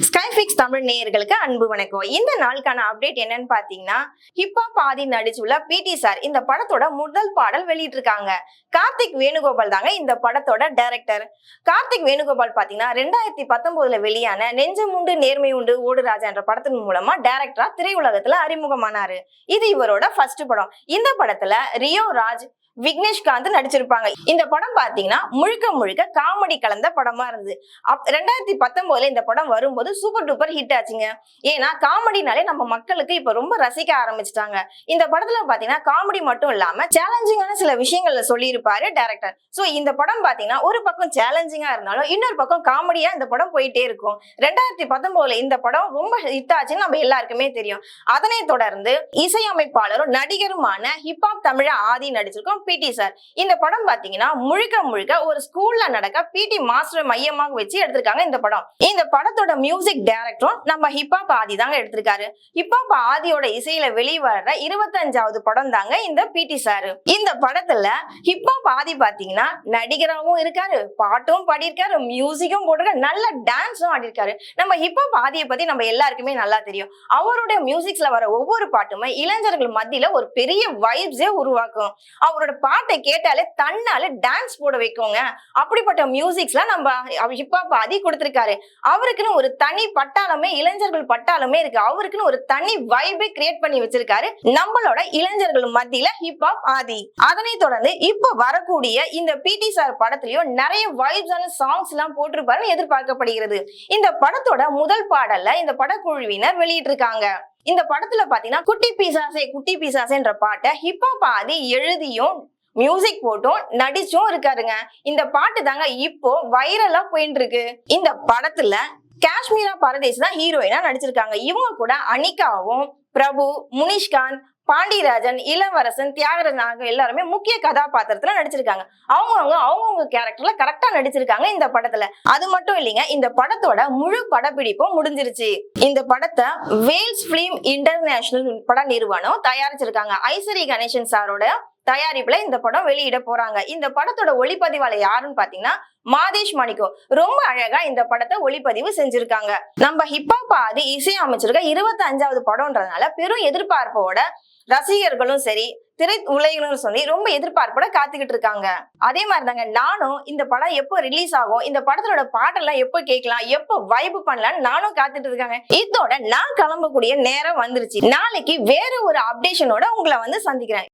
ஸ்கைஃபிக்ஸ் தமிழ் நேயர்களுக்கு அன்பு வணக்கம். இந்த நாளுக்கான அப்டேட் என்னன்னு பாத்தீங்கன்னா, ஹிப்ஹாப் ஆதி நடிச்சுள்ள பிடி சார் இந்த படத்தோட முதல் பாடல் வெளியிட்டு இருக்காங்க. கார்த்திக் வேணுகோபால் தாங்க இந்த படத்தோட டைரக்டர். கார்த்திக் வேணுகோபால் பாத்தீங்கன்னா 2019 வெளியான நெஞ்சமுண்டு நேர்மை உண்டு ஓடு ராஜா என்ற படத்தின் மூலமா டைரக்டரா திரையுலகத்துல அறிமுகமானாரு. இது இவரோட ஃபர்ஸ்ட் படம். இந்த படத்துல ரியோ ராஜ், விக்னேஷ்காந்த் நடிச்சிருப்பாங்க. இந்த படம் பாத்தீங்கன்னா முழுக்க முழுக்க காமெடி கலந்த படமா இருந்தது. 2019 இந்த படம் வரும்போது சூப்பர் டூப்பர் ஹிட் ஆச்சுங்க. ஏன்னா காமெடினாலே நம்ம மக்களுக்கு இப்ப ரொம்ப ரசிக்க ஆரம்பிச்சிட்டாங்க. இந்த படத்துல பாத்தீங்கன்னா காமெடி மட்டும் இல்லாம சேலஞ்சிங்கான சில விஷயங்கள்ல சொல்லியிருப்பாரு டைரக்டர். சோ இந்த படம் பாத்தீங்கன்னா ஒரு பக்கம் சேலஞ்சிங்கா இருந்தாலும் இன்னொரு பக்கம் காமெடியா இந்த படம் போயிட்டே இருக்கும். 2019 இந்த படம் ரொம்ப ஹிட் ஆச்சுன்னு நம்ம எல்லாருக்குமே தெரியும். அதனை தொடர்ந்து இசையமைப்பாளரும் நடிகருமான ஹிப்ஹாப் தமிழ ஆதி நடிச்சிருக்கோம் பிடி சார். இந்த படம் பாத்தீங்கன்னா முழுக்க முழுக்க ஒரு ஸ்கூல்ல நடக்க பிடி மாஸ்டர் மையமாக வச்சு எடுத்திருக்காங்க இந்த படம். இந்த படத்தோட மியூசிக் டைரக்டரும் நம்ம ஹிப்ஹாப் ஆதி தாங்க எடுத்திருக்காரு. ஹிப்ஹாப் ஆதியோட இசையில வெளிவர 25வது படம் தாங்க இந்த பிடி சார். இந்த படத்துல ஹிப்ஹாப் ஆதி பாத்தீங்கன்னா நடிகராகவும் இருக்காரு, பாட்டும் பாடியிருக்காரு, மியூசிக்கும் போட்டிருக்காரு, நல்ல டான்ஸும் ஆடிருக்காரு. நம்ம ஹிப்ஹாப் ஆதியை பத்தி நம்ம எல்லாருக்குமே நல்லா தெரியும். அவருடைய மியூசிக்ஸ்ல வர ஒவ்வொரு பாட்டுமே இளைஞர்கள் மத்தியில ஒரு பெரிய வைப்ஸே உருவாக்கும். அவரோட பாட்டை கேட்டாலே தன்னால டான்ஸ் போட வைக்கோங்க. அப்படிப்பட்ட மியூசிக்ஸ்ல நம்ம ஹிப்ஹாப் ஆதி கொடுத்திருக்காரு. அவருக்குன்னு ஒரு தனி பட்டாளமே, இளைஞர்கள் பட்டாளமே இருக்கு. அவருக்குன்னு ஒரு தனி வைபை கிரியேட் பண்ணி வச்சிருக்காரு நம்மளோட இளைஞர்கள் மத்தியில ஹிப்ஹாப் ஆதி. அதனை தொடர்ந்து இப்ப வரக்கூடிய இந்த பிடி சார் படத்திலயும் நிறைய வைப்ஸான சாங்ஸ் எல்லாம் போட்டிருப்பாருன்னு எதிர்பார்க்கப்படுகிறது. இந்த படத்தோட முதல் பாடல்ல இந்த படக்குழுவினர் வெளியிட்டிருக்காங்க. இந்த படத்துல பாத்தீங்கன்னா குட்டி பீசாசேன்ற பாட்டை ஹிப்ஹாப் ஆதி எழுதியும் மியூசிக் போட்டும் நடிச்சும் இருக்காருங்க. இந்த பாட்டு தாங்க இப்போ வைரலா போயிட்டு இருக்கு. இந்த படத்துல காஷ்மீரா பரதேசி தான் ஹீரோயினா நடிச்சிருக்காங்க. இவங்க கூட அனிகாவும், பிரபு, முனிஷ்காந்த், பாண்டியராஜன், இளவரசன், தியாகராஜன் எல்லாருமே முக்கிய கதாபாத்திரத்துல நடிச்சிருக்காங்க. அவங்கவுங்க கேரக்டர்ல கரெக்டா நடிச்சிருக்காங்க இந்த படத்துல. அது மட்டும் இல்லைங்க, இந்த படத்தோட முழு படப்பிடிப்பும் முடிஞ்சிருச்சு. இந்த படத்தை வேல்ஸ் பிலிம் இன்டர்நேஷனல் பட நிறுவனம் தயாரிச்சிருக்காங்க. ஐசரி கணேசன் சாரோட தயாரிப்புல இந்த படம் வெளியிட போறாங்க. இந்த படத்தோட ஒளிப்பதிவாளர் யாருன்னு பாத்தீங்கன்னா மாதேஷ் மணிக்கோ. ரொம்ப அழகா இந்த படத்தை ஒளிப்பதிவு செஞ்சிருக்காங்க. நம்ம ஹிப்ஹாப் ஆதி இசை அமைச்சிருக்க 25வது படம்ன்றதுனால பெரும் எதிர்பார்ப்போட ரசிகர்களும் சரி, திரை உலகிலும் சொல்லி ரொம்ப எதிர்பார்ப்போட காத்துக்கிட்டு இருக்காங்க. அதே மாதிரிதாங்க நானும் இந்த படம் எப்போ ரிலீஸ் ஆகும், இந்த படத்தோட பாட்டெல்லாம் எப்போ கேட்கலாம், எப்போ வைப் பண்ணலாம்னு நானும் காத்துட்டு இருக்காங்க. இதோட நான் கிளம்பக்கூடிய நேரம் வந்துருச்சு. நாளைக்கு வேற ஒரு அப்டேஷனோட உங்களை வந்து சந்திக்கிறேன்.